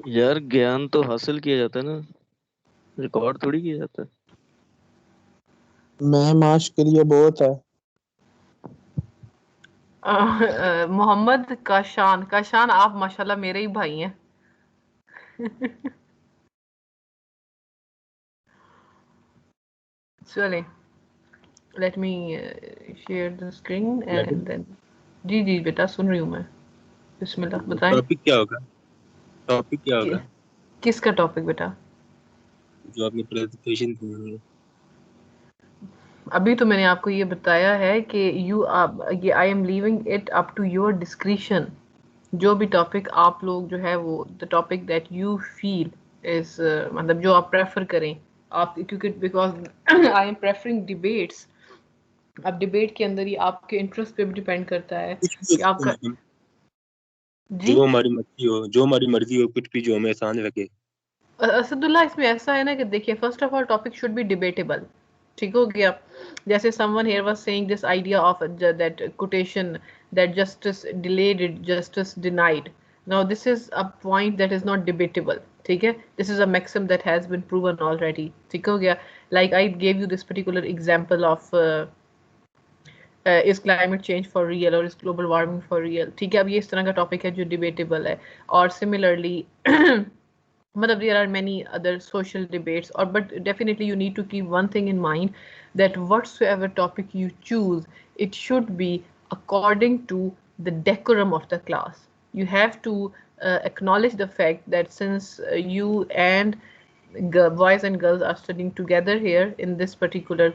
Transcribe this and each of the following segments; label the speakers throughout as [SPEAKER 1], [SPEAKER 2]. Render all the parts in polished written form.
[SPEAKER 1] यार ज्ञान तो हासिल किया जाता है ना, रिकॉर्ड थोड़ी किया जाता है।
[SPEAKER 2] मैं माश के लिए बहुत है।
[SPEAKER 3] मोहम्मद काशान, काशान आप माशाल्लाह मेरे ही भाई हैं। चलें, let me share the screen and then. जी जी बेटा सुन रही हूँ मैं, बिस्मिल्लाह बताएं।
[SPEAKER 4] टॉपिक क्या होगा? टॉपिक क्या होगा
[SPEAKER 3] किसका टॉपिक बेटा?
[SPEAKER 4] जो आपने प्रेजेंटेशन दी है?
[SPEAKER 3] अभी तो मैंने आपको ये बताया है कि ये I am leaving it up to your discretion. जो भी टॉपिक आप लोग जो है वो the topic that you feel is, मतलब जो आप प्रेफर करें आप, क्योंकि because I am preferring debates. अब डिबेट के अंदर ही आपके इंटरेस्ट पे भी डिपेंड करता है
[SPEAKER 4] कुछ भी
[SPEAKER 3] कि आपका। जी
[SPEAKER 4] जो हमारी मर्जी हो, जो हमारी मर्जी हो, कुछ भी जो हमें आसान लगे।
[SPEAKER 3] असदुल्ला, इसमें ऐसा है ना कि देखिए, first of all topic should be debatable. ठीक हो गया। जैसे someone here was saying this idea of that quotation that justice delayed it justice denied. Now this is a point that is not debatable. ठीक है, this is a maxim that has been proven already. ठीक हो गया। Like I gave you this particular example of is climate change for real और is global warming for real. ठीक है, अब ये इस तरह का टॉपिक है जो डिबेटेबल है। और सिमिलरली मतलब there are many other social debates, or but definitely you need to keep one thing in mind, that whatsoever topic you choose, it should be according to the decorum of the class. You have to acknowledge the fact that since you and boys and girls are studying together here in this particular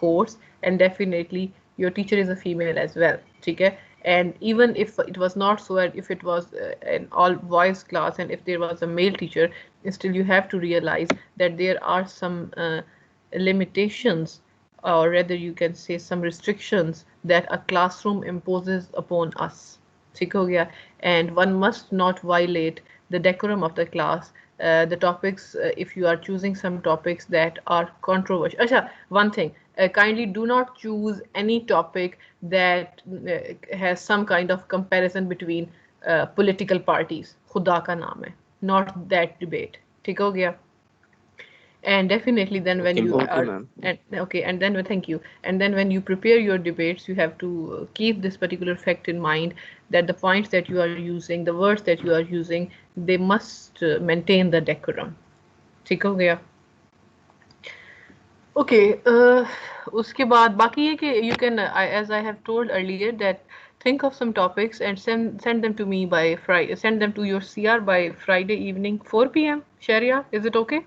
[SPEAKER 3] course, and definitely your teacher is a female as well. Okay? And even if it was not so, if it was an all boys class and if there was a male teacher, still you have to realize that there are some limitations, or rather you can say some restrictions that a classroom imposes upon us. ठीक हो गया. And one must not violate the decorum of the class. The topics, if you are choosing some topics that are controversial. Acha, one thing, kindly do not choose any topic that has some kind of comparison between political parties. खुदा का नाम है, not that debate. ठीक हो गया. And definitely then when
[SPEAKER 4] okay
[SPEAKER 3] you
[SPEAKER 1] okay
[SPEAKER 3] are,
[SPEAKER 1] ma'am.
[SPEAKER 3] and okay, and then thank you, and then when you prepare your debates, you have to keep this particular fact in mind, that the points that you are using, the words that you are using, they must maintain the decorum. ठीक हो गया. Okay, उसके बाद बाकी है कि you can, as I have told earlier, that think of some topics and send them to me by Friday, send them to your CR by Friday evening 4 p.m. Sharia, is it okay?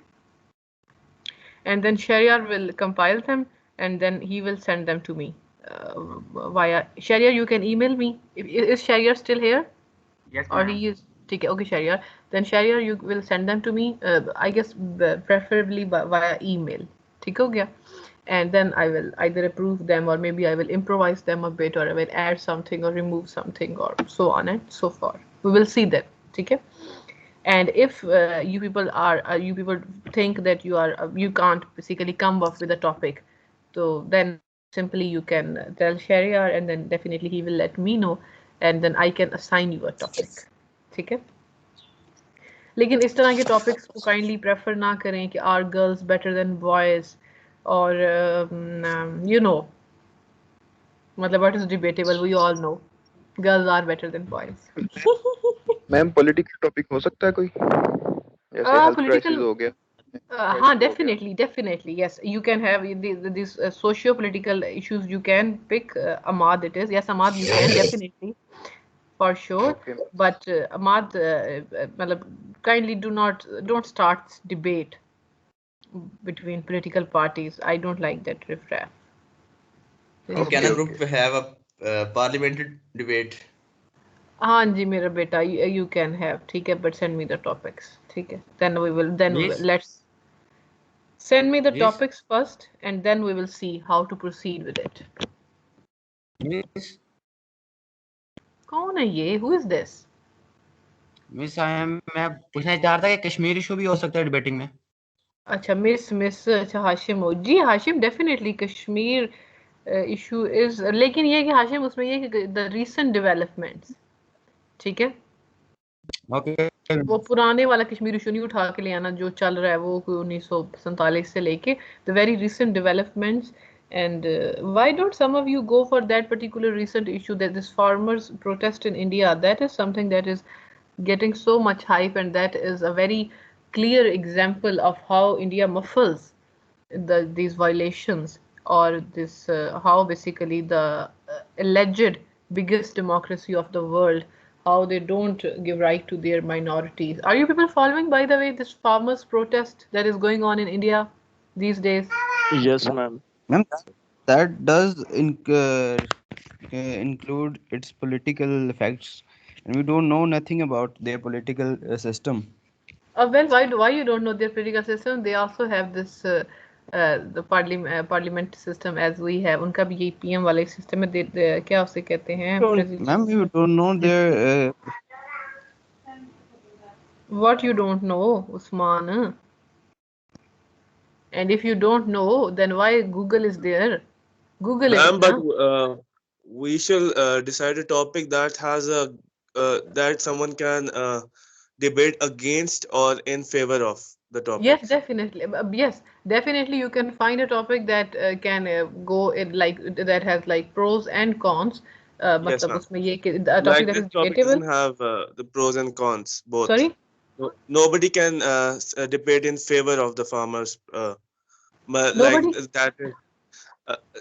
[SPEAKER 3] And then Shahryar will compile them and then he will send them to me via Shahryar. You can email me. Is Shahryar still here?
[SPEAKER 5] Yes,
[SPEAKER 3] Or
[SPEAKER 5] ma'am.
[SPEAKER 3] he is? Okay, Shahryar. Then Shahryar, you will send them to me. I guess preferably via email. ठीक हो गया? And then I will either approve them or maybe I will improvise them a bit, or I will add something or remove something or so on and so forth. We will see that. ठीक है? And if you people think that you can't basically come up with a topic, so then simply you can tell Shahryar and then definitely he will let me know and then I can assign you a topic. ठीक है? लेकिन इस तरह के topics को kindly prefer ना करें कि are girls better than boys, और यू नो, मतलब what is debatable, we all know girls are better than boys.
[SPEAKER 6] Ma'am political topic हो सकता है कोई, जैसे हेल्थ क्राइसिस
[SPEAKER 3] पॉलिटिकल,
[SPEAKER 6] हो गया,
[SPEAKER 3] हाँ,
[SPEAKER 6] क्राइसिस हो गया।
[SPEAKER 3] definitely, yes. You can have these socio-political issues. You can pick Ahmad. It is, yes, Ahmad. You can definitely, for sure.
[SPEAKER 6] Okay
[SPEAKER 3] But Ahmad, मतलब, kindly don't start debate between political parties. I don't like that riffraff.
[SPEAKER 7] Can
[SPEAKER 6] okay
[SPEAKER 7] a
[SPEAKER 6] okay
[SPEAKER 7] group have a parliamentary debate?
[SPEAKER 3] हाँ जी मेरा बेटा, you can have, ठीक है, but send me the topics. ठीक है, then
[SPEAKER 7] Miss,
[SPEAKER 3] let's send me the
[SPEAKER 7] miss,
[SPEAKER 3] topics first and then we will see how to proceed with it.
[SPEAKER 7] miss,
[SPEAKER 3] कौन है ये? Who is this?
[SPEAKER 5] मिस मैं पूछना चाह रहा था कि कश्मीर इशू भी हो सकता है डिबेटिंग में।
[SPEAKER 3] अच्छा, मिस अच्छा, हाशिम हो जी. Hashim, definitely Kashmir issue is, लेकिन ये कि हाशिम उसमें ये कि द रीसेंट डेवलपमेंट्स. ठीक है,
[SPEAKER 5] ओके
[SPEAKER 3] वो पुराने वाला कश्मीर इशू नहीं उठा के ले आना जो चल रहा है वो 1947 से लेके the very recent developments and why don't some of you go for that particular recent issue that this farmers protest in India? That is something that is getting so much hype and that is a very clear example of how India muffles these violations or this how basically the alleged biggest democracy of the world, how they don't give right to their minorities. Are you people following, by the way, this farmers protest that is going on in India these days?
[SPEAKER 1] Yes, ma'am.
[SPEAKER 8] Ma'am, that does include its political effects, and we don't know nothing about their political system.
[SPEAKER 3] Well, why you don't know their political system? They also have this the parliament system as we have. उनका भी यही PM वाला system है. क्या उसे कहते हैं?
[SPEAKER 8] Ma'am, you don't know their.
[SPEAKER 3] What you don't know, Usman? And if you don't know, then why Google is there? Google it.
[SPEAKER 9] Ma'am, but we shall decide a topic that has a that someone can debate against or in favor of the topic.
[SPEAKER 3] Yes, definitely. Yes, definitely. You can find a topic that can go in like that has like pros and cons.
[SPEAKER 9] Yes,
[SPEAKER 3] मतलब
[SPEAKER 9] ma'am.
[SPEAKER 3] उसमें ये a topic
[SPEAKER 9] Like
[SPEAKER 3] that
[SPEAKER 9] this
[SPEAKER 3] is
[SPEAKER 9] topic
[SPEAKER 3] debatable.
[SPEAKER 9] doesn't have the pros and cons both.
[SPEAKER 3] Sorry.
[SPEAKER 9] Nobody can debate in favor of the farmers. But
[SPEAKER 3] Nobody?
[SPEAKER 9] like that is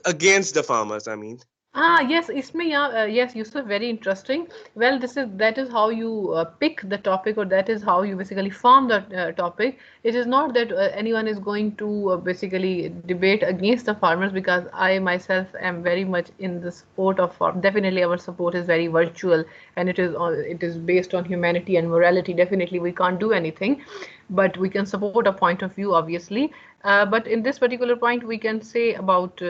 [SPEAKER 9] against the farmers. I mean.
[SPEAKER 3] Yes, इसमें यहाँ yes, Yusuf, very interesting. Well, that is how you pick the topic, or that is how you basically form the topic. It is not that anyone is going to basically debate against the farmers, because I myself am very much in the support of farm. Definitely, our support is very virtual, and it is based on humanity and morality. Definitely, we can't do anything, but we can support a point of view, obviously. But in this particular point, we can say about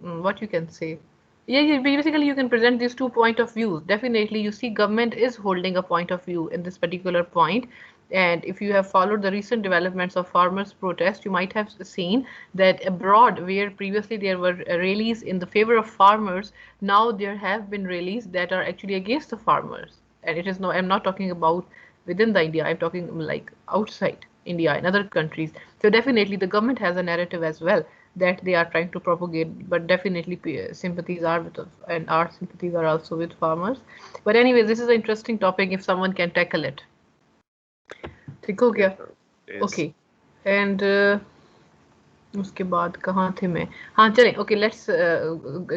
[SPEAKER 3] what you can say. Yeah, basically you can present these 2 point of views. Definitely, you see government is holding a point of view in this particular point. And if you have followed the recent developments of farmers' protest, you might have seen that abroad, where previously there were rallies in the favor of farmers, now there have been rallies that are actually against the farmers. And it is no, I'm not talking about within the India, I'm talking like outside India in other countries. So definitely the government has a narrative as well that they are trying to propagate, but definitely sympathies are with us, and our sympathies are also with farmers. But anyway, this is an interesting topic if someone can tackle it. ठीक हो गया? Okay. And उसके बाद कहाँ थे मैं? हाँ चलें. Okay, let's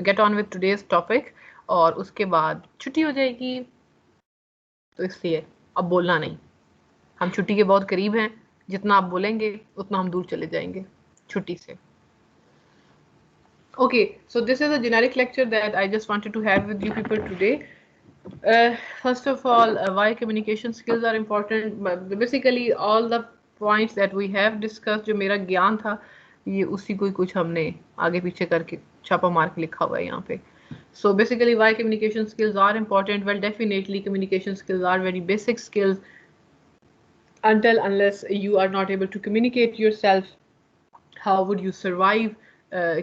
[SPEAKER 3] get on with today's topic. और उसके बाद छुट्टी हो जाएगी, तो इसलिए अब बोलना नहीं. हम छुट्टी के बहुत करीब हैं. जितना आप बोलेंगे उतना हम दूर चले जाएंगे छुट्टी से. Okay, so this is a generic lecture that I just wanted to have with you people today. First of all, why communication skills are important. Basically, all the points that we have discussed, जो मेरा ज्ञान था, ये उसी को कुछ हमने आगे पीछे करके छापा मार के लिखा हुआ है यहाँ पे. So basically, why communication skills are important? Well, definitely communication skills are very basic skills. Unless you are not able to communicate yourself, how would you survive?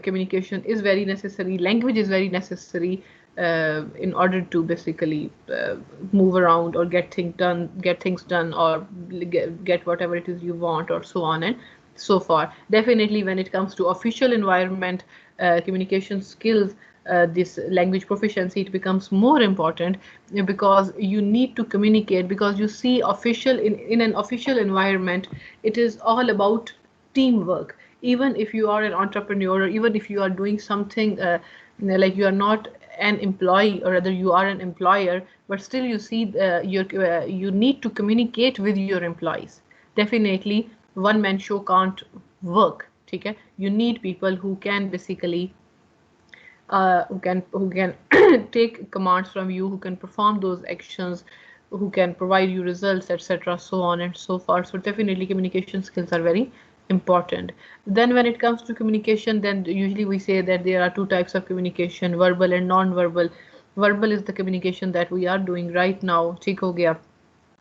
[SPEAKER 3] Communication is very necessary. Language is very necessary in order to basically move around or get things done, or get whatever it is you want, or so on and so forth. Definitely, when it comes to official environment, communication skills, this language proficiency, it becomes more important, because you need to communicate. Because you see, in an official environment, it is all about teamwork. Even if you are an entrepreneur, or even if you are doing something like you are not an employee, or rather you are an employer, but still you see you need to communicate with your employees. Definitely, one man show can't work. Okay? You need people who can basically who can take commands from you, who can perform those actions, who can provide you results, etc., so on and so forth. So definitely communication skills are very important. Then when it comes to communication, then usually we say that there are 2 types of communication, verbal and non-verbal. Verbal is the communication that we are doing right now. ठीक हो गया.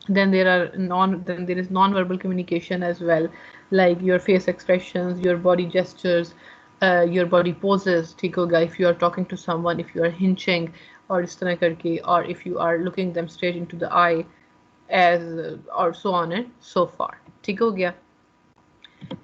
[SPEAKER 3] Then there is non-verbal communication as well, like your face expressions, your body gestures, your body poses. ठीक होगा. If you are talking to someone, if you are hinching or इस तरह करके, or if you are looking them straight into the eye, as or so on and so far. ठीक हो गया?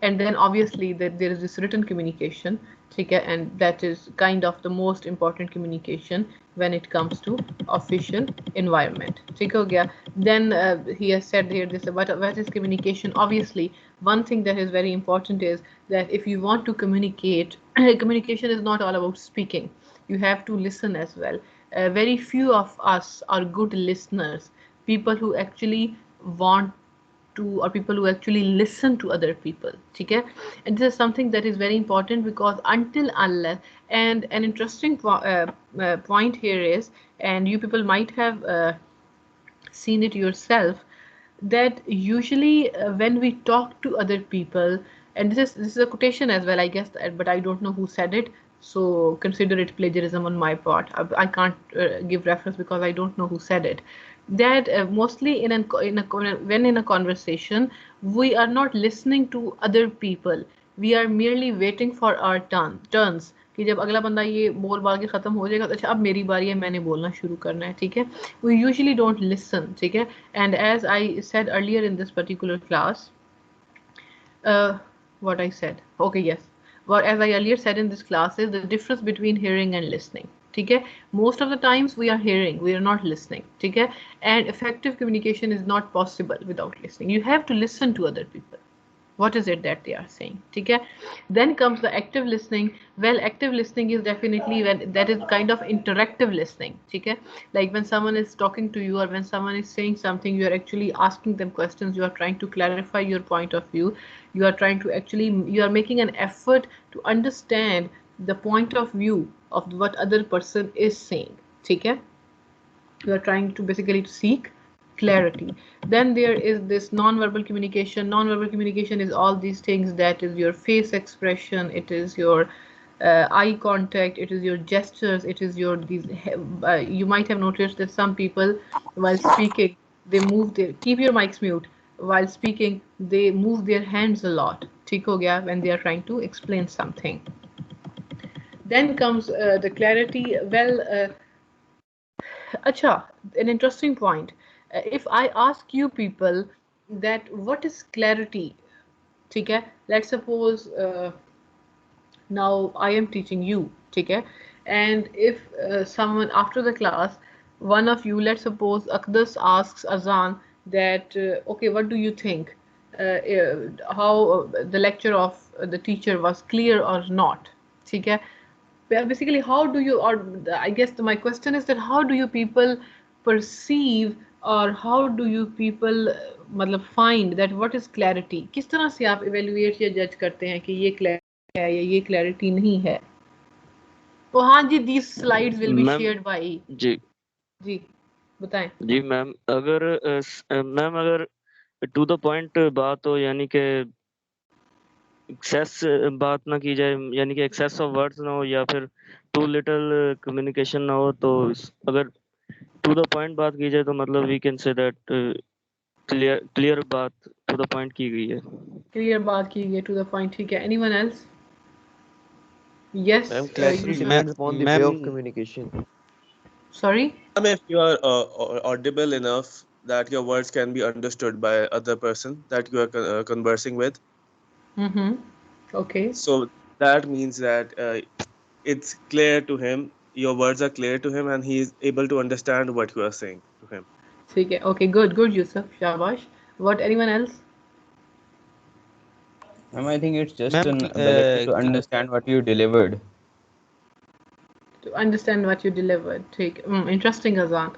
[SPEAKER 3] And then obviously that there is this written communication, ठीक है, and that is kind of the most important communication when it comes to official environment. ठीक हो गया? Then he has said here this about what is communication. Obviously one thing that is very important is that if you want to communicate, communication is not all about speaking. You have to listen as well. Very few of us are good listeners, people who actually want to, or people who actually listen to other people. Okay, and this is something that is very important, because until unless, and an interesting point here is, and you people might have seen it yourself, that usually when we talk to other people, and this is a quotation as well, I guess, but I don't know who said it, so consider it plagiarism on my part. I can't give reference because I don't know who said it. That mostly when in a conversation, we are not listening to other people. We are merely waiting for our turns, कि जब अगला बंदा ये बोल बाल के ख़त्म हो जाएगा तो अच्छा अब मेरी बारी है, मैंने बोलना शुरू करना है. ठीक है, we usually don't listen. ठीक है, and as I said earlier in this particular class, what I said, okay, yes, what as I earlier said in this class is the difference between hearing and listening. ठीक है, most of the times we are hearing, we are not listening. ठीक है, and effective communication is not possible without listening. You have to listen to other people. What is it that they are saying? ठीक है, then comes the active listening. Well, active listening is definitely when that is kind of interactive listening. ठीक है, like when someone is talking to you or when someone is saying something, you are actually asking them questions, you are trying to clarify your point of view, you are trying to actually, you are making an effort to understand the point of view of what other person is saying. ठीक है, you are trying to basically to seek clarity. Then there is this non-verbal communication. Non-verbal communication is all these things, that is your face expression, it is your eye contact, it is your gestures, it is your these you might have noticed that some people while speaking they move their, keep your mics mute, while speaking they move their hands a lot. ठीक हो गया, when they are trying to explain something. Then comes the clarity. Well, acha, an interesting point. If I ask you people that what is clarity, ठीक है, let's suppose now I am teaching you, ठीक है, and if someone after the class, one of you, let's suppose Akdas asks Azan that okay, what do you think, how the lecture of the teacher was clear or not? ठीक है, basically how do you, or I guess my question is that how do you people perceive, or how do you people मतलब find that what is clarity? किस तरह से आप evaluate या judge करते हैं कि ये clarity है या ये clarity नहीं है? तो हाँ जी, these slides will be shared by जी बताएं
[SPEAKER 1] जी मैम. अगर टू द पॉइंट बात हो, यानी कि एक्सेस बात ना की जाए, यानी कि एक्सेस ऑफ वर्ड्स ना हो, या फिर टू लिटिल कम्युनिकेशन ना हो, तो अगर टू द पॉइंट बात की जाए तो मतलब we can say that clear बात टू द पॉइंट की गई है.
[SPEAKER 3] क्लियर बात की गई टू द पॉइंट. ठीक है, anyone else? Yes.
[SPEAKER 10] Clarity depends upon the way of communication.
[SPEAKER 3] Sorry?
[SPEAKER 9] If you are audible enough that your words can be understood by other person that you are conversing with.
[SPEAKER 3] Okay.
[SPEAKER 9] So that means that it's clear to him, your words are clear to him, and he is able to understand what you are saying to him.
[SPEAKER 3] ठीक है, okay, good, Yusuf, shabash. What, anyone else?
[SPEAKER 8] I think it's just an ability to understand what you delivered.
[SPEAKER 3] To understand what you delivered. ठीक, interesting Azan.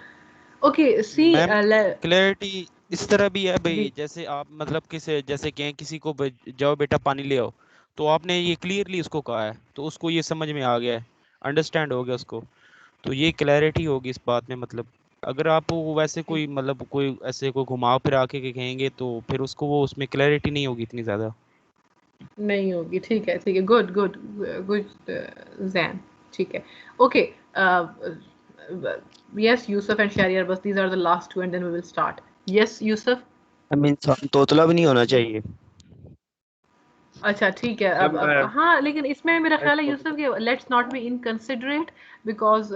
[SPEAKER 3] Okay, see,
[SPEAKER 11] clarity इस तरह भी है भाई, जैसे आप मतलब जैसे कहें किसी को जाओ बेटा पानी ले आओ, तो आपने ये क्लियरली उसको कहा है, तो उसको ये समझ में आ गया है, अंडरस्टैंड हो गया उसको, तो ये क्लैरिटी होगी इस बात में. मतलब अगर आप वैसे कोई मतलब कोई ऐसे कोई घुमाव फिरा के कहेंगे तो फिर उसको वो उसमें क्लैरिटी नहीं होगी इतनी ज़्यादा.
[SPEAKER 3] नहीं होगी. ठीक है, गुड Zan. ठीक है, okay. Yes, Yusuf and Shariar, but these are the last two and then we will start. Yes, Yusuf?
[SPEAKER 10] I mean, तोतला भी नहीं होना चाहिए.
[SPEAKER 3] अच्छा ठीक है अब हाँ लेकिन इसमें मेरा ख्याल है यूसुफ कि let's not be inconsiderate because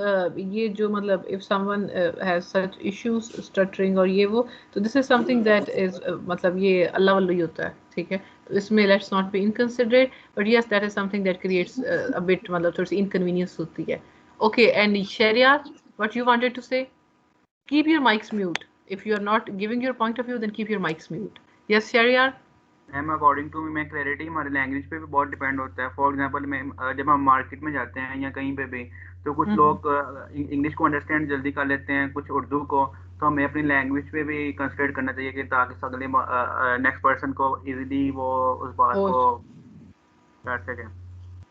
[SPEAKER 3] ये जो मतलब if someone has such issues stuttering और ये वो तो this is something that is मतलब ये अल्लाह वाला ही होता है ठीक है तो इसमें let's not be inconsiderate but yes that is something that creates a bit मतलब थोड़ी सी इनकन्वीनियंस होती है okay and Shahryar what you wanted to say keep your mics mute if you are not giving your point of view then keep your mics mute yes Shahryar
[SPEAKER 12] ma'am according to मैं clarity हमारे language पे भी बहुत depend होता है for example मैं जब हम मार्केट में जाते हैं या कहीं पे भी तो कुछ लोग इंग्लिश को अंडरस्टैंड जल्दी कर लेते हैं कुछ उर्दू को तो हमें अपनी लैंग्वेज पे भी कंसंट्रेट करना चाहिए कि ताकि अगले नेक्स्ट पर्सन को इजीली वो उस बात को कर सके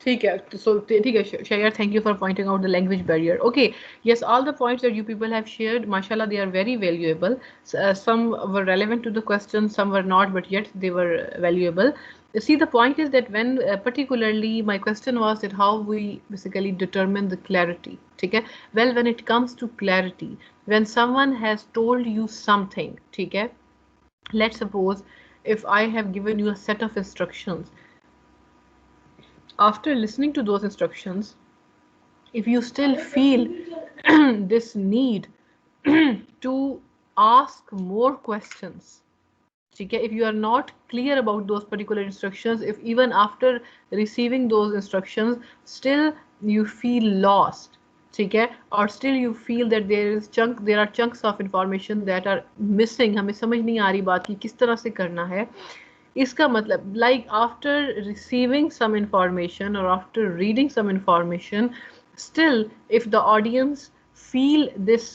[SPEAKER 3] ठीक है so ठीक है Shayar thank you for pointing out the language barrier okay yes all the points that you people have shared mashallah they are very valuable some were relevant to the question some were not but yet they were valuable see the point is that when particularly my question was that how we basically determine the clarity ठीक है well when it comes to clarity when someone has told you something ठीक है let's suppose if I have given you a set of instructions after listening to those instructions if you still feel this need to ask more questions okay if you are not clear about those particular instructions if even after receiving those instructions still you feel lost okay or still you feel that there are chunks of information that are missing हमें समझ नहीं आ रही बात की किस तरह से करना है इसका मतलब like after receiving some information or after reading some information still if the audience feel this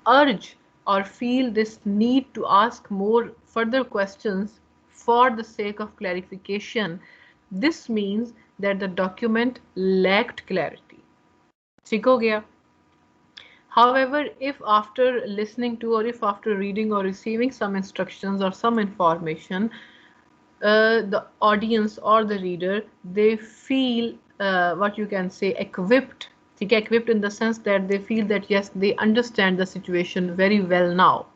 [SPEAKER 3] urge or feel this need to ask more further questions for the sake of clarification this means that the document lacked clarity ठीक हो गया However, if after listening to or if after reading or receiving some instructions or some information, the audience or the reader, they feel what you can say equipped, equipped in the sense that they feel that yes, they understand the situation very well now,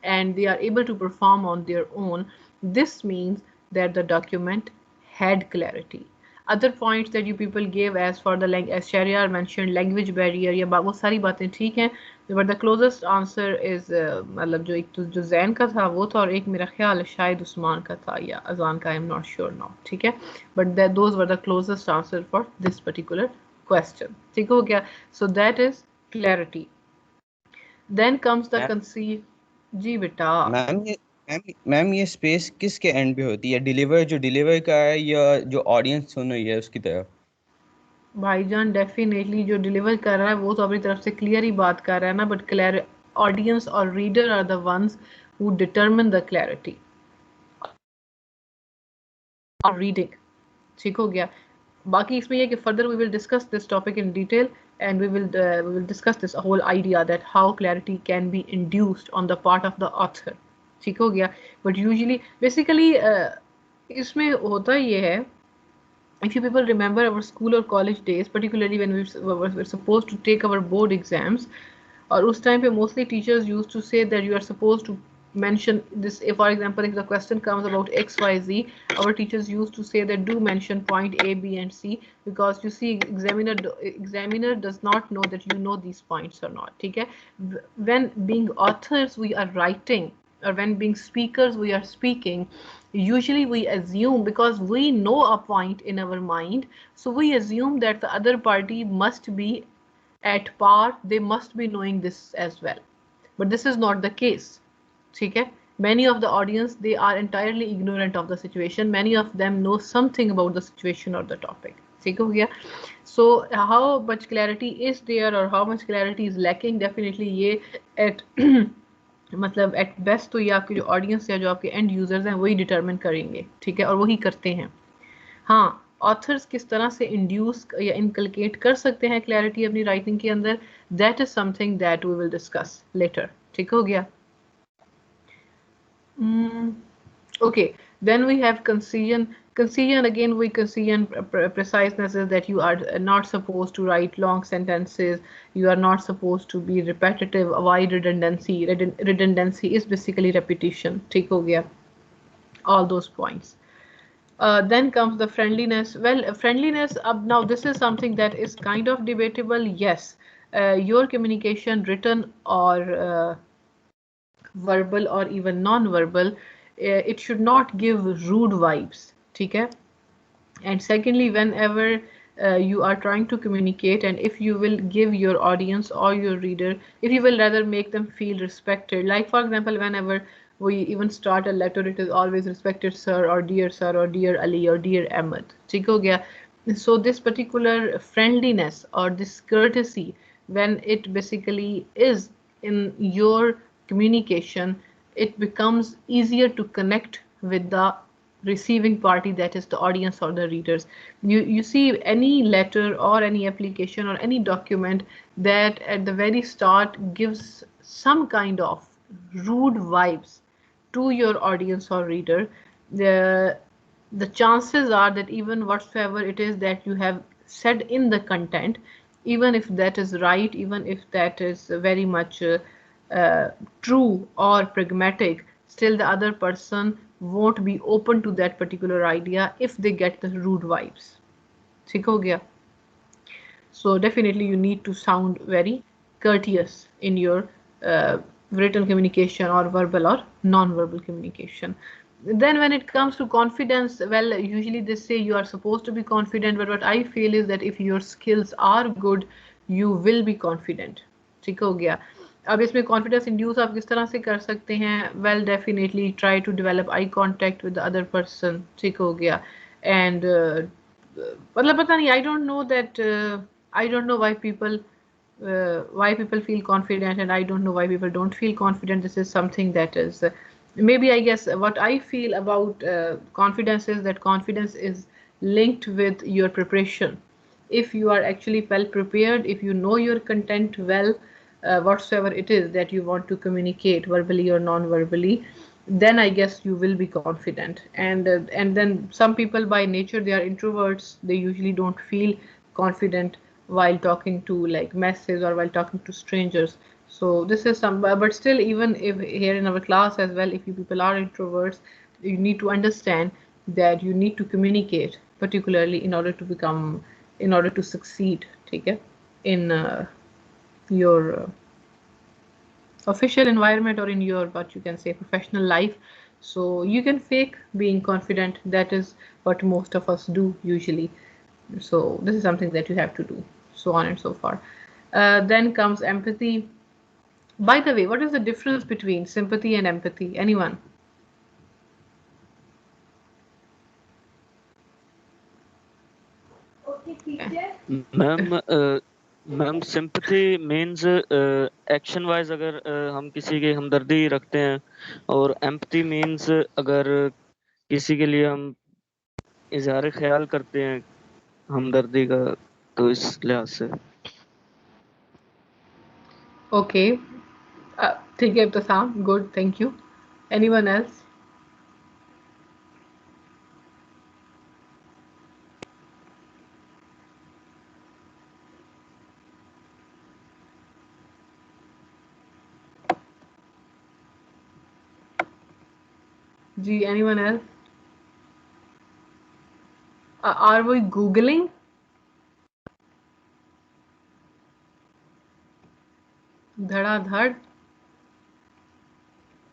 [SPEAKER 3] and they are able to perform on their own. This means that the document had clarity. Other points that you people gave as for the as Shahryar mentioned language barrier ये वो सारी बातें ठीक हैं but the closest answer is मतलब जो एक तो जो जैन का था वो था और एक मेरा ख्याल है शायद उस्मान का था या अजान का I am not sure now ठीक है but those were the closest answer for this particular question ठीक हो गया so that is clarity then comes the conceive जी बेटा
[SPEAKER 8] मैम ये स्पेस किसके एंड पे होती है जो डिलीवर का है या जो ऑडियंस सुन रही है उसकी तरफ
[SPEAKER 3] भाईजान डेफिनेटली जो डिलीवर कर रहा है वो तो अपनी तरफ से क्लियर ही बात कर रहा है ना बट क्लियर ऑडियंस और reader are the ones who determine the clarity और रीडिंग ठीक हो गया बाकी इसमें ये कि further we will discuss this topic in detail and we will discuss this whole idea that how clarity can be induced on the part of the author ठीक हो गया but usually basically इसमें होता ये है if you people remember our school or college days particularly when we were supposed to take our board exams और उस time पे mostly teachers used to say that you are supposed to mention this if for example if the question comes about XYZ our teachers used to say that do mention point A B and C because you see examiner does not know that you know these points or not okay when being authors we are writing or when being speakers we are speaking usually we assume because we know a point in our mind so we assume that the other party must be at par they must be knowing this as well but this is not the case ठीक है many of the audience they are entirely ignorant of the situation many of them know something about the situation or the topic ठीक हो गया so how much clarity is there or how much clarity is lacking definitely ये at मतलब at best तो ये आपकी जो audience या जो आपके end users हैं वही determine करेंगे ठीक है और वही करते हैं हाँ authors किस तरह से induce या inculcate कर सकते हैं clarity अपनी writing के अंदर that is something that we will discuss later ठीक हो गया okay then we have concision again we concision preciseness is that you are not supposed to write long sentences you are not supposed to be repetitive avoid redundancy redundancy is basically repetition ठीक हो गया all those points Then comes the friendliness. Well, friendliness, now this is something that is kind of debatable. Yes, your communication, written or verbal or even non-verbal, it should not give rude vibes. Okay? And secondly, whenever you are trying to communicate, and if you will give your audience or your reader, if you will rather make them feel respected, like for example, whenever we even start a letter, it is always respected sir, or dear Ali, or dear Ahmed. ठीक हो गया? So this particular friendliness or this courtesy, when it basically is in your communication, it becomes easier to connect with the receiving party, that is the audience or the readers. You see any letter or any application or any document that at the very start gives some kind of rude vibes to your audience or reader, the chances are that even whatsoever it is that you have said in the content, even if that is right, even if that is very much uh, true or pragmatic, still the other person won't be open to that particular idea if they get the rude vibes. ठीक हो गया? So definitely you need to sound very courteous in your written communication or verbal or non-verbal communication. Then when it comes to confidence, well, usually they say you are supposed to be confident, but what I feel is that if your skills are good, you will be confident. ठीक हो गया? अब इसमें confidence induce आप किस तरह से कर सकते हैं? Well, definitely try to develop eye contact with the other person. ठीक हो गया? एंड मतलब पता नहीं, I don't know why people feel confident, and I don't know why people don't feel confident. This is something that is maybe, I guess, what I feel about confidence is that confidence is linked with your preparation. If you are actually well prepared, if you know your content well, whatsoever it is that you want to communicate verbally or non-verbally, then I guess you will be confident. And then some people by nature, they are introverts. They usually don't feel confident while talking to like masses or while talking to strangers. So this is some, but still, even if here in our class as well, if you people are introverts, you need to understand that you need to communicate, particularly in order to succeed, okay, in your official environment or in your, what you can say, professional life. So you can fake being confident. That is what most of us do usually. So this is something that you have to do, so on and so forth. Then comes empathy. By the way, what is the difference between sympathy and empathy? Anyone?
[SPEAKER 1] Ma'am sympathy means action wise अगर हम किसी की हमदर्दी रखते हैं, और empathy means अगर किसी के लिए हम इजहार ख्याल करते हैं हमदर्दी का, तो इस लिहाज से.
[SPEAKER 3] Okay. ठीक है Ibtisam, good, thank you. Anyone else? जी, anyone else? Are we googling? धड़ाधड़.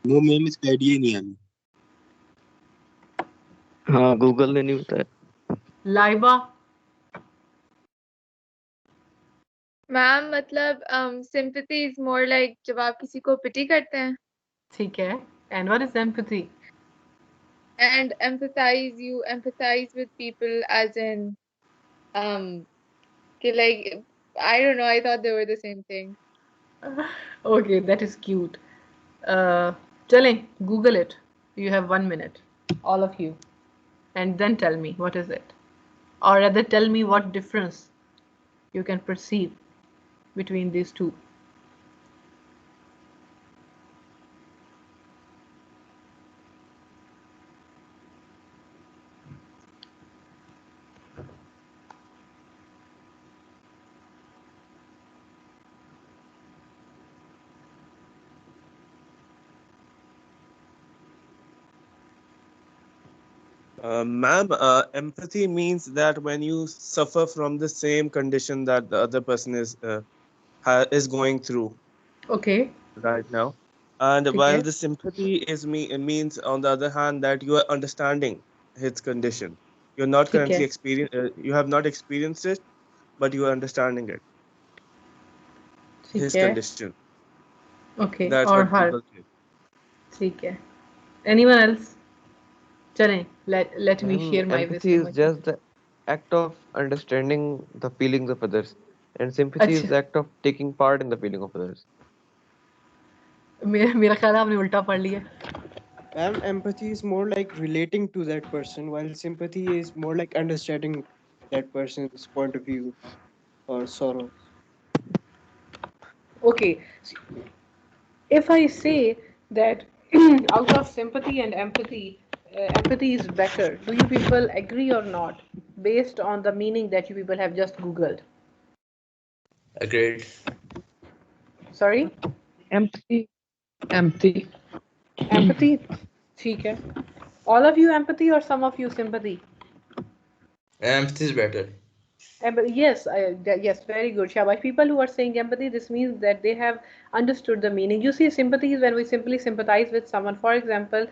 [SPEAKER 4] नो मैम, इसका आइडिया ही नहीं हमें.
[SPEAKER 1] हाँ, गूगल ने नहीं बताया.
[SPEAKER 3] लाइबा.
[SPEAKER 13] मैम मतलब सिंपैथी इज मोर लाइक जब आप किसी को पिटी करते हैं.
[SPEAKER 3] ठीक है. And what is empathy?
[SPEAKER 13] And empathize, you empathize with people as in like, I don't know, I thought they were the same thing.
[SPEAKER 3] Okay, that is cute. Chale, Google it. You have 1 minute, all of you, and then tell me what is it, or rather tell me what difference you can perceive between these two.
[SPEAKER 9] Ma'am, empathy means that when you suffer from the same condition that the other person is going through
[SPEAKER 3] Okay.
[SPEAKER 9] right now, and
[SPEAKER 3] ठीक
[SPEAKER 9] while
[SPEAKER 3] है.
[SPEAKER 9] the sympathy it means on the other hand that you are understanding his condition. You're not
[SPEAKER 3] ठीक
[SPEAKER 9] currently
[SPEAKER 3] है.
[SPEAKER 9] you have not experienced it, but you are understanding it,
[SPEAKER 3] ठीक
[SPEAKER 9] his
[SPEAKER 3] है.
[SPEAKER 9] condition.
[SPEAKER 3] Okay.
[SPEAKER 9] That's
[SPEAKER 3] और
[SPEAKER 9] what
[SPEAKER 3] her.
[SPEAKER 9] people say.
[SPEAKER 3] ठीक है. Anyone else? चलें. Let me
[SPEAKER 10] Ma'am,
[SPEAKER 3] share my
[SPEAKER 10] empathy
[SPEAKER 3] wisdom
[SPEAKER 10] is
[SPEAKER 3] with you.
[SPEAKER 10] just the act of understanding the feelings of others, and sympathy is
[SPEAKER 3] अच्छा.
[SPEAKER 10] the act of taking part in the feeling of others.
[SPEAKER 3] मेरा ख्याल है आपने उल्टा पढ़ लिया.
[SPEAKER 14] Ma'am, empathy is more like relating to that person, while sympathy is more like understanding that person's point of view or sorrow.
[SPEAKER 3] Okay. If I say that out of sympathy and empathy, empathy is better, do you people agree or not? Based on the meaning that you people have just Googled.
[SPEAKER 7] Agreed.
[SPEAKER 3] Sorry?
[SPEAKER 2] Empathy. Empathy.
[SPEAKER 3] Empathy? ठीक है. All of you empathy or some of you sympathy?
[SPEAKER 7] Empathy is better.
[SPEAKER 3] Yes, yes, very good, Shabash. People who are saying empathy, this means that they have understood the meaning. You see, sympathy is when we simply sympathize with someone. For example,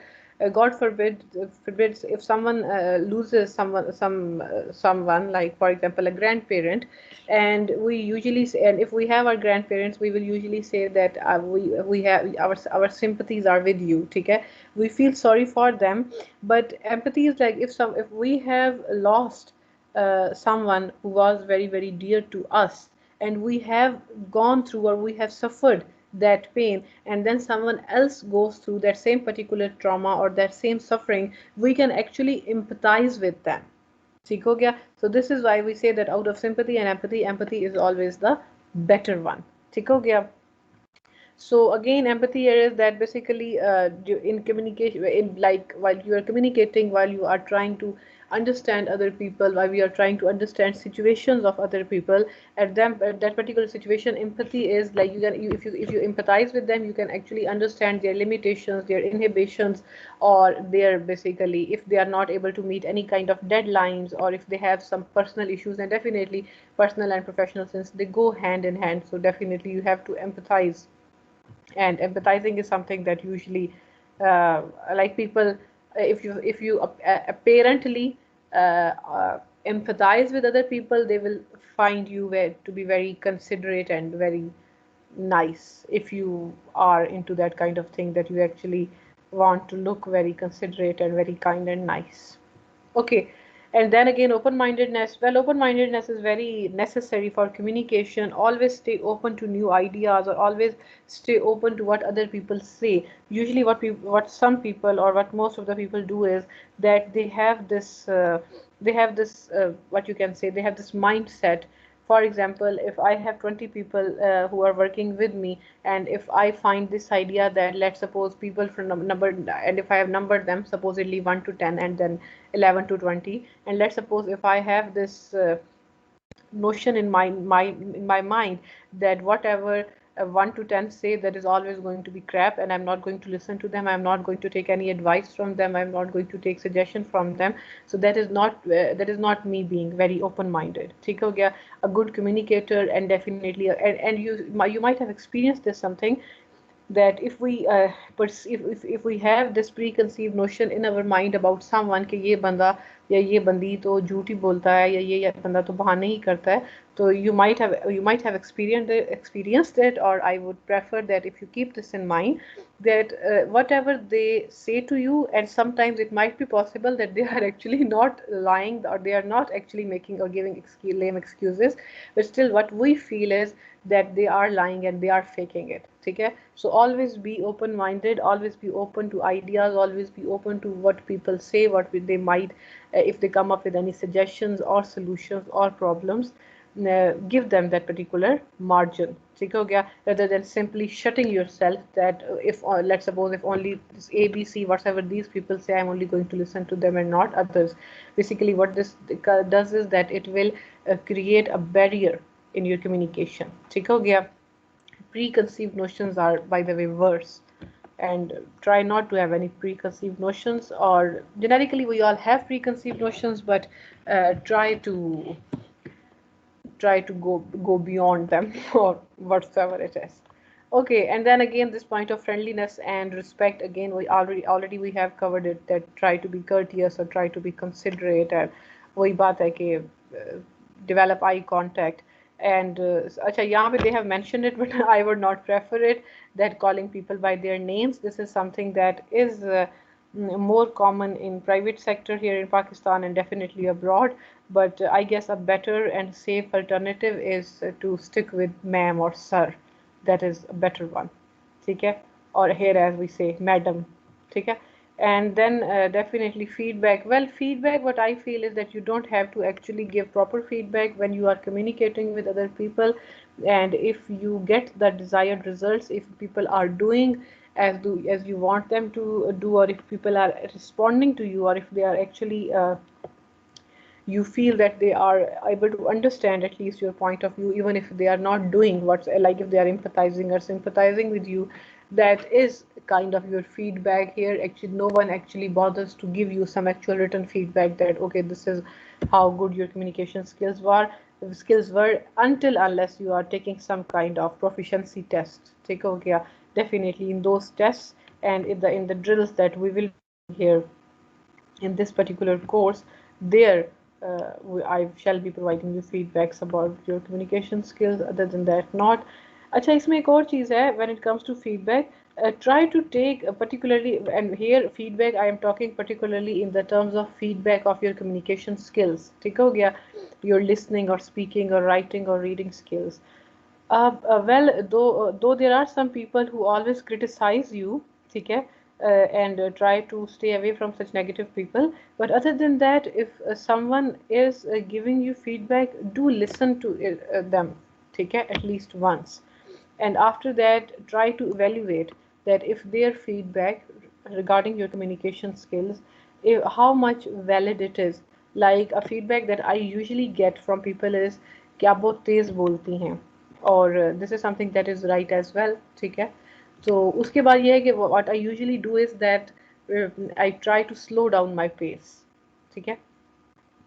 [SPEAKER 3] God forbids if someone loses someone, like for example a grandparent, and we usually say, and if we have our grandparents, we will usually say that we have our sympathies are with you. Okay, we feel sorry for them, but empathy is like if we have lost someone who was very very dear to us, and we have gone through or we have suffered that pain, and then someone else goes through that same particular trauma or that same suffering, we can actually empathize with them. ठीक हो गया? So this is why we say that out of sympathy and empathy is always the better one. ठीक हो गया? So again, empathy here is that basically in communication, in like while you are communicating, while you are trying to understand other people, while we are trying to understand situations of other people, at that particular situation, empathy is like if you empathize with them, you can actually understand their limitations, their inhibitions, or their basically if they are not able to meet any kind of deadlines, or if they have some personal issues, and definitely personal and professional, since they go hand in hand, so definitely you have to empathize. And empathizing is something that usually like people if you apparently empathize with other people, they will find you to be very considerate and very nice. If you are into that kind of thing, that you actually want to look very considerate and very kind and nice. Okay. And then again, open-mindedness. Well, open-mindedness is very necessary for communication. Always stay open to new ideas, or always stay open to what other people say. Usually what some people or what most of the people do is that they have this what you can say, they have this mindset. For example, if I have 20 people who are working with me, and if I find this idea that, let's suppose, people from number, and if I have numbered them supposedly 1 to 10 and then 11 to 20, and let's suppose if I have this notion in my mind that whatever 1 to 10 say, that is always going to be crap, and I'm not going to listen to them, I'm not going to take any advice from them, I'm not going to take suggestion from them. So that is not me being very open minded. ठीक हो गया? A good communicator, and definitely and you might have experienced this something, that if we perceive, if we have this preconceived notion in our mind about someone कि ये बंदा या ये बंदी तो झूठ ही बोलता है, या ये बंदा तो बहाने ही करता है, तो you might have experienced it, or I would prefer that if you keep this in mind, that whatever they say to you, and sometimes it might be possible that they are actually not lying, or they are not actually making or giving lame excuses, but still what we feel is that they are lying and they are faking it. Okay? So always be open minded, always be open to ideas, always be open to what people say, what they might if they come up with any suggestions or solutions or problems, give them that particular margin. ठीक हो गया? Rather than simply shutting yourself, that if let's suppose if only this ABC, whatever these people say, I'm only going to listen to them and not others. Basically what this does is that it will create a barrier in your communication. ठीक हो गया? Preconceived notions are, by the way, worse. and try not to have any preconceived notions, or generically we all have preconceived notions, but try to go beyond them or whatsoever it is. Okay, and then again this point of friendliness and respect, again we already we have covered it, that try to be courteous or try to be considerate, and वही बात है कि develop eye contact. And अच्छा यहाँ पे they have mentioned it, but I would not prefer it, that calling people by their names. This is something that is more common in private sector here in Pakistan and definitely abroad, but I guess a better and safe alternative is to stick with ma'am or sir. That is a better one, ठीक है, or here as we say madam, ठीक है. And then definitely feedback. Well, feedback, what I feel is that you don't have to actually give proper feedback when you are communicating with other people, and if you get the desired results, if people are doing as you want them to do, or if people are responding to you, or if they are actually you feel that they are able to understand at least your point of view, even if they are not doing what's, like if they are empathizing or sympathizing with you, that is kind of your feedback here. Actually, no one actually bothers to give you some actual written feedback that, okay, this is how good your communication skills were, until unless you are taking some kind of proficiency test. Take okay, definitely in those tests and in the drills that we will do here in this particular course, there I shall be providing you feedbacks about your communication skills. Other than that, not. अच्छा इसमें एक और चीज़ है, when it comes to feedback, try to take particularly, and here feedback I am talking particularly in the terms of feedback of your communication skills. ठीक हो गया, your listening or speaking or writing or reading skills. Well, though there are some people who always criticize you, ठीक है, and try to stay away from such negative people. But other than that, if someone is giving you feedback, do listen to them, ठीक है, at least once. And after that, try to evaluate that if their feedback regarding your communication skills, how much valid it is. Like a feedback that I usually get from people is कि आप बहुत तेज़ बोलती हैं, और this is something that is right as well, ठीक है. तो उसके बाद ये है कि what I usually do is that I try to slow down my pace, ठीक है,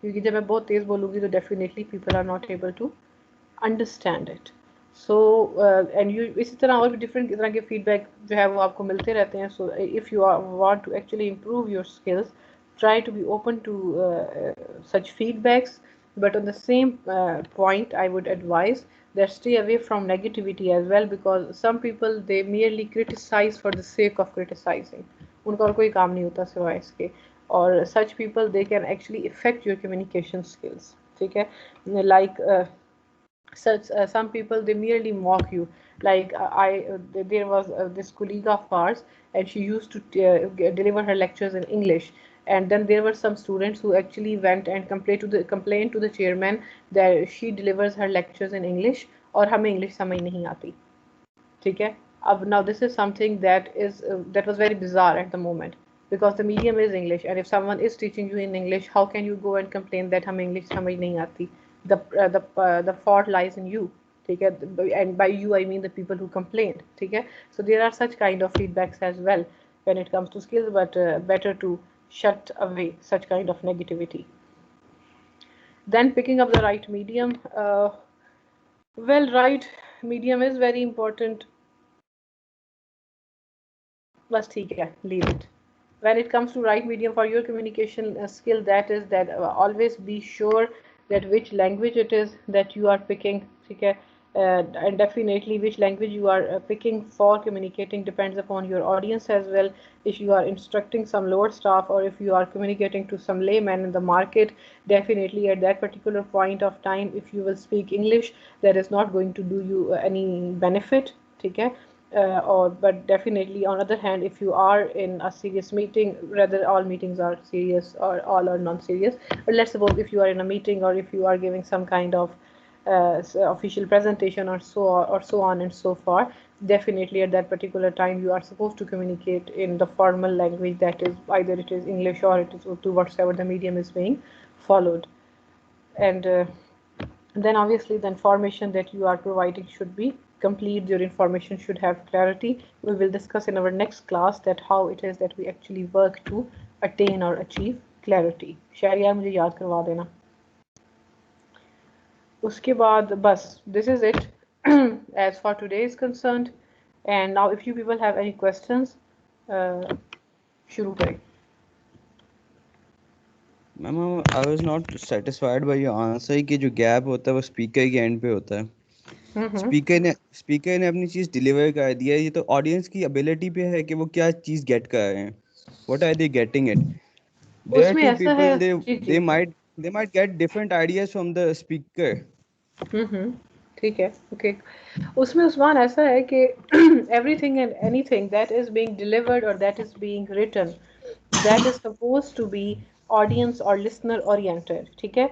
[SPEAKER 3] क्योंकि जब मैं बहुत तेज़ बोलूँगी तो definitely people are not able to understand it. So and you इसी तरह और भी different तरह के feedback जो है वो आपको मिलते रहते हैं. So if you want to actually improve your skills, try to be open to such feedbacks, but on the same point I would advise that stay away from negativity as well, because some people they merely criticize for the sake of criticizing. उनका और कोई काम नहीं होता सिवाय इसके, और such people they can actually affect your communication skills, ठीक है. Like some people they merely mock you. Like there was this colleague of ours, and she used to deliver her lectures in English, and then there were some students who actually went and complained to the chairman that she delivers her lectures in English और हमें English समझ नहीं आती, ठीक है. अब now this is something that was very bizarre at the moment, because the medium is English, and if someone is teaching you in English, how can you go and complain that हमें English समझ नहीं आती? The fault lies in you, ठीक है, and by you I mean the people who complained, ठीक है. So there are such kind of feedbacks as well when it comes to skills, but better to shut away such kind of negativity. Then picking up the right medium. Well, right medium is very important. बस ठीक है, leave it. When it comes to right medium for your communication skill, that is that always be sure that which language it is that you are picking, ठीक है, and definitely which language you are picking for communicating depends upon your audience as well. If you are instructing some lower staff, or if you are communicating to some layman in the market, definitely at that particular point of time, if you will speak English, that is not going to do you any benefit, ठीक है. But definitely on other hand, if you are in a serious meeting, rather all meetings are serious or all are non-serious, but let's suppose if you are in a meeting, or if you are giving some kind of official presentation or so on and so forth, definitely at that particular time you are supposed to communicate in the formal language, that is either it is English or it is Urdu, whatever the medium is being followed. And then obviously the information that you are providing should be complete, your information should have clarity. We will discuss in our next class that how it is that we actually work to attain or achieve clarity. शायरिया मुझे याद करवा देना. उसके बाद बस this is it as far today is concerned. And now if you people have any questions, शुरू करें.
[SPEAKER 8] Ma'am I was not satisfied by your answer कि जो गैप होता है वो स्पीकर के एंड पे होता है. स्पीकर ने अपनी चीज डिलीवर कर दिया, ये तो ऑडियंस की एबिलिटी पे है कि वो क्या चीज गेट कर रहे हैं. What are they getting it. There are
[SPEAKER 3] उसमें
[SPEAKER 8] टू
[SPEAKER 3] ऐसा है
[SPEAKER 8] people they might get different ideas from the speaker.
[SPEAKER 3] ठीक है. ओके. उसमें उस्मान ऐसा है कि everything and anything that is being delivered or that is being written, that is supposed to be audience or listener oriented. ठीक है.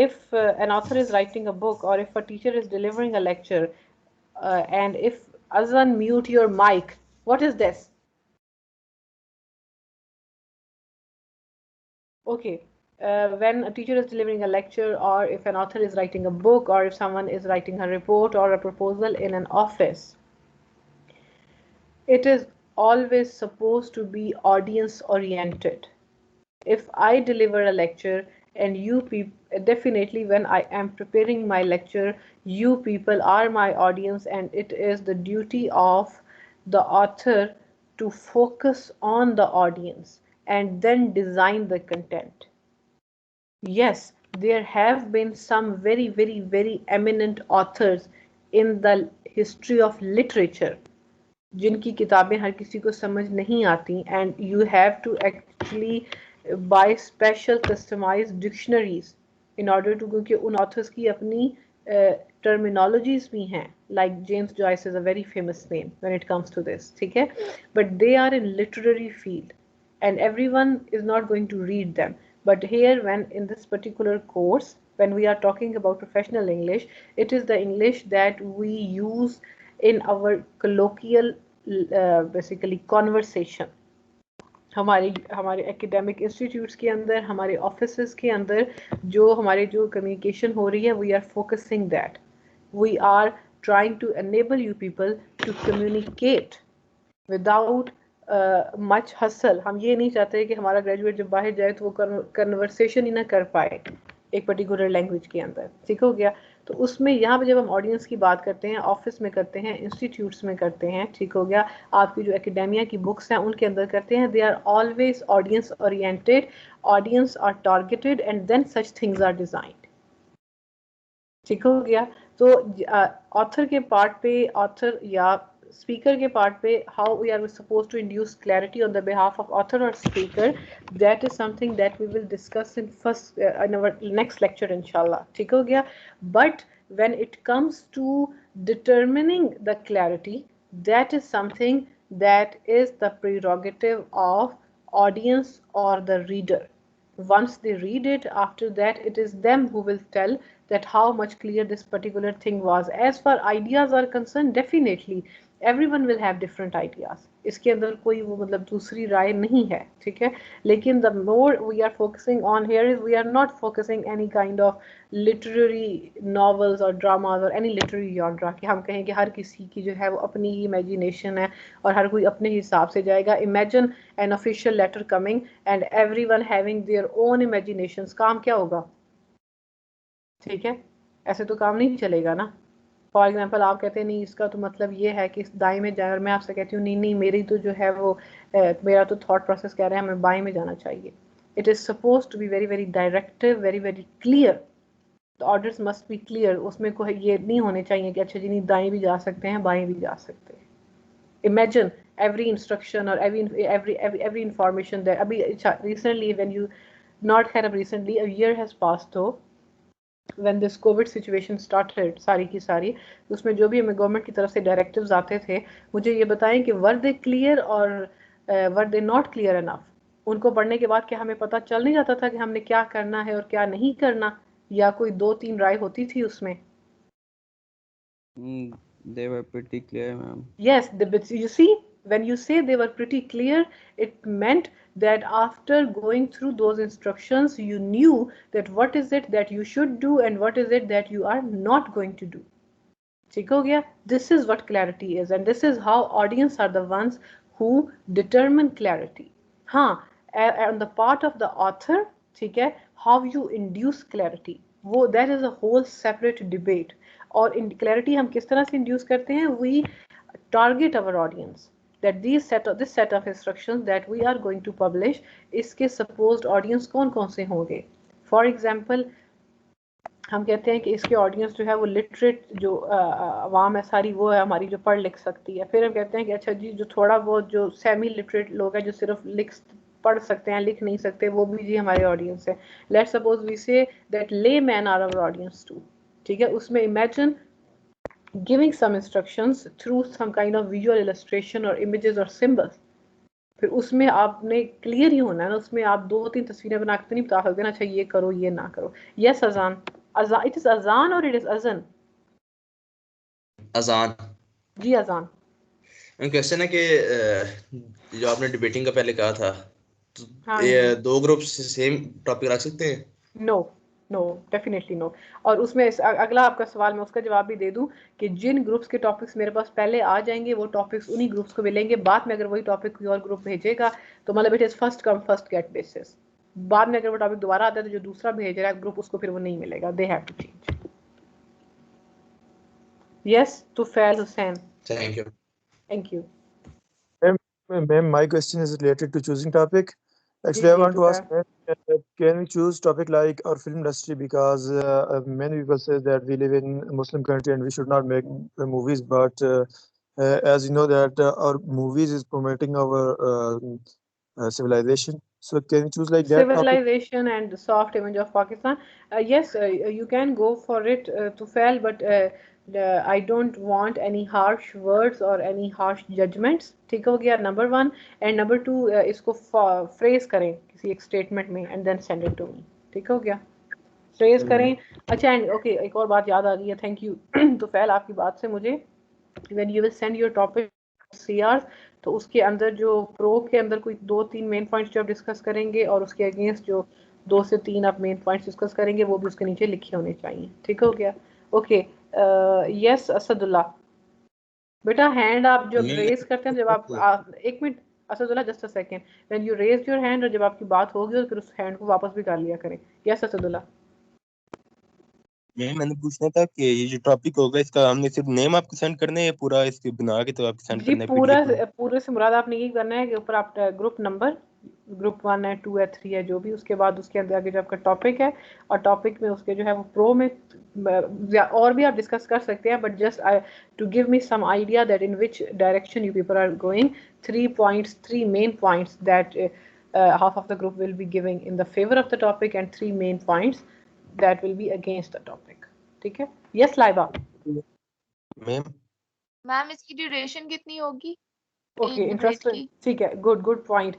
[SPEAKER 3] If an author is writing a book or if a teacher is delivering a lecture, and if Azan mute your mic, what is this? Okay. When a teacher is delivering a lecture or if an author is writing a book or if someone is writing a report or a proposal in an office, it is always supposed to be audience oriented. If I deliver a lecture and you people, definitely when I am preparing my lecture, you people are my audience and it is the duty of the author to focus on the audience and then design the content. Yes, there have been some very, very, very eminent authors in the history of literature जिनकी किताबें हर किसी को समझ नहीं आती and you have to actually buy special customized dictionaries in order to, क्योंकि उन authors की अपनी terminologies भी हैं, like James Joyce is a very famous name when it comes to this. ठीक है. But they are in literary field and everyone is not going to read them. But here, when in this particular course, when we are talking about professional English, it is the English that we use in our colloquial basically conversation. हमारे academic institutes के अंदर, हमारे offices के अंदर जो हमारे जो communication हो रही है, we are focusing that. We are trying to enable you people to communicate without much hassle. हम ये नहीं चाहते कि हमारा ग्रेजुएट जब बाहर जाए तो वो कन्वर्सेशन ही ना कर पाए एक पर्टिकुलर लैंग्वेज के अंदर. ठीक हो गया. तो उसमें यहाँ पे जब हम ऑडियंस की बात करते हैं, ऑफिस में करते हैं, इंस्टीट्यूट्स में करते हैं, ठीक हो गया, आपकी जो एकेडेमिया की बुक्स हैं उनके अंदर करते हैं, they are always audience oriented, audience are targeted and then such things are designed. ठीक हो गया. तो ऑथर के पार्ट पे, ऑथर या speaker के part पे, how we are supposed to induce clarity on the behalf of author or speaker, that is something that we will discuss in in our next lecture inshallah. ठीक हो गया. But when it comes to determining the clarity, that is something that is the prerogative of audience or the reader. Once they read it, after that it is them who will tell that how much clear this particular thing was. As far ideas are concerned, definitely everyone will have different ideas. इसके अंदर कोई वो मतलब दूसरी राय नहीं है. ठीक है. लेकिन the more we are focusing on here is we are not focusing any kind of literary novels or dramas or any literary genre कि हम कहें कि हर किसी की जो है वो अपनी ही imagination है और हर कोई अपने हिसाब से जाएगा. Imagine an official letter coming and everyone having their own imaginations. काम क्या होगा? ठीक है. ऐसे तो काम नहीं चलेगा ना. फॉर एग्जाम्पल आप कहते हैं नहीं इसका तो मतलब ये है कि दाएं में जाए और मैं आपसे कहती हूँ नहीं नहीं मेरी तो जो है वो मेरा तो थॉट प्रोसेस कह रहा है हमें बाएं में जाना चाहिए. It is suppose to be very very directive, very very clear. The orders must be clear. उसमें कोई ये नहीं होने चाहिए कि अच्छा जी नहीं दाएं भी जा सकते हैं बाएं भी जा सकते हैं. Imagine every instruction or every information that अभी recently when you not kind of recently a year has passed though when this COVID situation started सारी की सारी, उसमें जो भी हमें गवर्नमेंट की तरफ से डायरेक्टिव्स आते थे, मुझे ये बताएं कि वर दे क्लियर और वर दे नॉट क्लियर इनफ. उनको पढ़ने के बाद क्या हमें पता चल नहीं जाता था कि हमने क्या करना है और क्या नहीं करना, या कोई 2-3 राय होती थी उसमें?
[SPEAKER 8] They were pretty clear, ma'am.
[SPEAKER 3] Yes, you see, when you say they were pretty clear, it meant that after going through those instructions, you knew that what is it that you should do and what is it that you are not going to do. ठीक हो गया. This is what clarity is and this is how audience are the ones who determine clarity. हाँ, on the part of the author, ठीक है, how you induce clarity, वो that is a whole separate debate. और in clarity हम किस तरह से induce करते हैं? We target our audience that this set of instructions that we are going to publish, इसके supposed audience कौन कौन से होंगे. For example, हम कहते हैं कि इसके ऑडियंस जो है वो लिटरेट जो आवाम है सारी वो है हमारी जो पढ़ लिख सकती है. फिर हम कहते हैं कि अच्छा जी जो थोड़ा बहुत जो सेमी लिटरेट लोग हैं जो सिर्फ पढ़ सकते हैं लिख नहीं सकते वो भी जी हमारे ऑडियंस है. Let's suppose we say that layman are our audience too. ठीक है, उसमें imagine giving some instructions through some kind of visual illustration और इमेजेस और सिंबल्स. फिर उसमें आपने क्लियर ही होना है ना, उसमें आप 2-3 तस्वीरें बना के नहीं बता सकते ना अच्छा ये करो ये ना करो. यस अजान, it is azan or it is azan?
[SPEAKER 7] अजान.
[SPEAKER 3] जी अजान.
[SPEAKER 7] क्वेश्चन है कि जो आपने डिबेटिंग का पहले कहा था तो
[SPEAKER 3] हाँ
[SPEAKER 7] ये दो ग्रुप सेम टॉपिक रख सकते हैं?
[SPEAKER 3] No definitely no. और उसमें अगला आपका सवाल मैं उसका जवाब भी दे दूं कि जिन ग्रुप्स के टॉपिक्स मेरे पास पहले आ जाएंगे वो टॉपिक्स उन्हीं ग्रुप्स को मिलेंगे. बाद में अगर वही टॉपिक कोई और ग्रुप भेजेगा तो मतलब it is first come first get basis. बाद में अगर वो टॉपिक दोबारा आता है तो जो दूसरा भेज रहा है ग्रुप उसको फिर वो नहीं मिलेगा. They have to change. Yes Tufail Hussain.
[SPEAKER 7] Thank you.
[SPEAKER 15] Ma'am, my question is related to choosing topic. Actually, I want to ask, can we choose topic like our film industry, because many people say that we live in a Muslim country and we should not make movies, but as you know that our movies is promoting our civilization. So can we choose like that
[SPEAKER 3] civilization topic? And the soft image of Pakistan. Yes, you can go for it to fail, but I don't want any harsh words or any harsh judgments. ठीक हो गया number 1 and number 2 इसको phrase करें किसी एक statement में and then send it to me. ठीक हो गया, phrase करें. अच्छा and okay, एक और बात याद आ गई है. Thank you. तो फैल आपकी बात से मुझे when you will send your topic CR तो उसके अंदर जो प्रो के अंदर कोई 2-3 मेन पॉइंट्स जो आप डिस्कस करेंगे और उसके अगेंस्ट जो 2 से 3 आप मेन पॉइंट्स डिस्कस करेंगे वो भी उसके नीचे लिखे होने चाहिए. ठीक हो गया. ओके. यस असदुल्ला बेटा हैंड आप जब रेज करते हैं जब आप एक minute Asadullah just a second. When you raise your hand और जब आपकी बात होगी तो फिर उस हैंड को वापस भी कर लिया करें. यस असदुल्ला.
[SPEAKER 4] मैंने पूछना था कि ये जो टॉपिक होगा इसका हमने सिर्फ नेम आपको सेंड करना है या पूरा इसके बना के तो आपको सेंड करना है?
[SPEAKER 3] पूरे से मुराद आपने यही करना है कि ऊपर आप ग्रुप नंबर ग्रुप 1 है 2 है 3 है जो भी उसके बाद उसके अंदर आगे जो आपका टॉपिक है और टॉपिक में उसके जो है वो प्रो में और भी आप डिस्कस कर सकते हैं. But just to give me some idea that in which direction you people are going. 3 main points that half of the group will be giving in the favor of the topic and 3 main points that will be against the topic. ठीक है. Yes Laiba.
[SPEAKER 13] Ma'am इसकी duration कितनी होगी?
[SPEAKER 3] Okay, interesting. ठीक है, good point.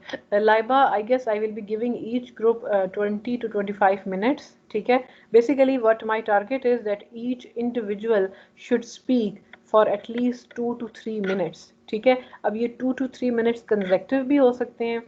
[SPEAKER 3] Laiba, I guess I will be giving each group 20 to 25 minutes. ठीक है. Basically, what my target is that each individual should speak for at least 2 to 3 minutes. ठीक है. अब ये 2 to 3 minutes consecutive भी हो सकते हैं.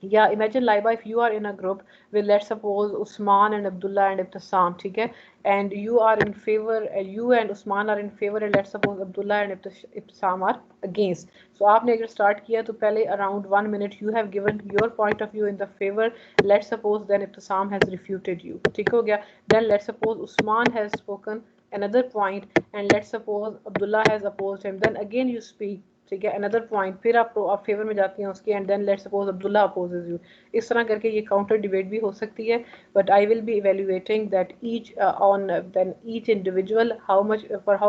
[SPEAKER 3] Yeah, imagine Laiba if you are in a group with let's suppose Usman and Abdullah and Ibtisam, ठीक है, and you are in favor, you and Usman are in favor and let's suppose Abdullah and Ibtisam are against. So आपने अगर start किया तो पहले around 1 minute you have given your point of view in the favor. Let's suppose then Ibtisam has refuted you. ठीक हो गया. Then let's suppose Usman has spoken another point and let's suppose Abdullah has opposed him. Then again you speak. ठीक है, another point, फिर आप favour में जाती हैं उसके and then let's suppose Abdullah opposes you. इस तरह करके ये काउंटर डिबेट भी हो सकती है. But I will be evaluating that each on then each individual how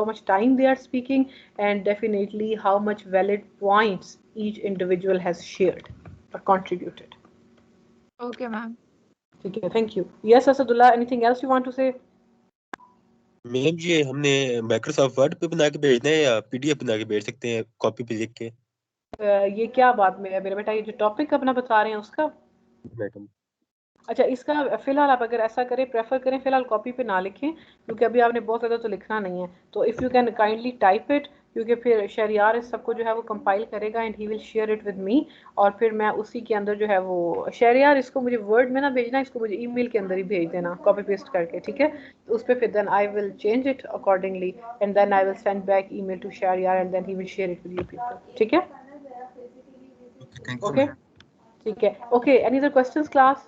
[SPEAKER 3] much time they are speaking and definitely how much valid points each individual has shared और contributed.
[SPEAKER 13] Okay ma'am.
[SPEAKER 3] ठीक है, thank you. Yes Asadullah, anything else you want to say?
[SPEAKER 4] Ma'am ये हमने Microsoft word पे बना के भेजना है या पीडीएफ बना के भेज सकते हैं कॉपी पे लिख के?
[SPEAKER 3] ये क्या बात में है मेरे बेटा, ये जो टॉपिक अपना बता रहे हैं उसका?
[SPEAKER 4] मैडम
[SPEAKER 3] अच्छा, इसका फिलहाल आप अगर ऐसा करें प्रेफर करें फिलहाल कॉपी पे ना लिखें क्योंकि अभी आपने बहुत ज़्यादा तो लिखना नहीं है. तो if you can kindly type it क्योंकि फिर शहरियार इस सबको जो है वो कंपाइल करेगा and he will share it with me, और फिर मैं उसी के अंदर जो है वो शहरियार इसको मुझे वर्ड में ना भेजना, इसको मुझे ईमेल के अंदर ही भेज देना कॉपी पेस्ट करके, ठीक है? तो उस पर फिर then I will change it accordingly and then I will send back email to Shahryar and then he will share it with you people, ठीक है? ओके ठीक है, okay any other questions class?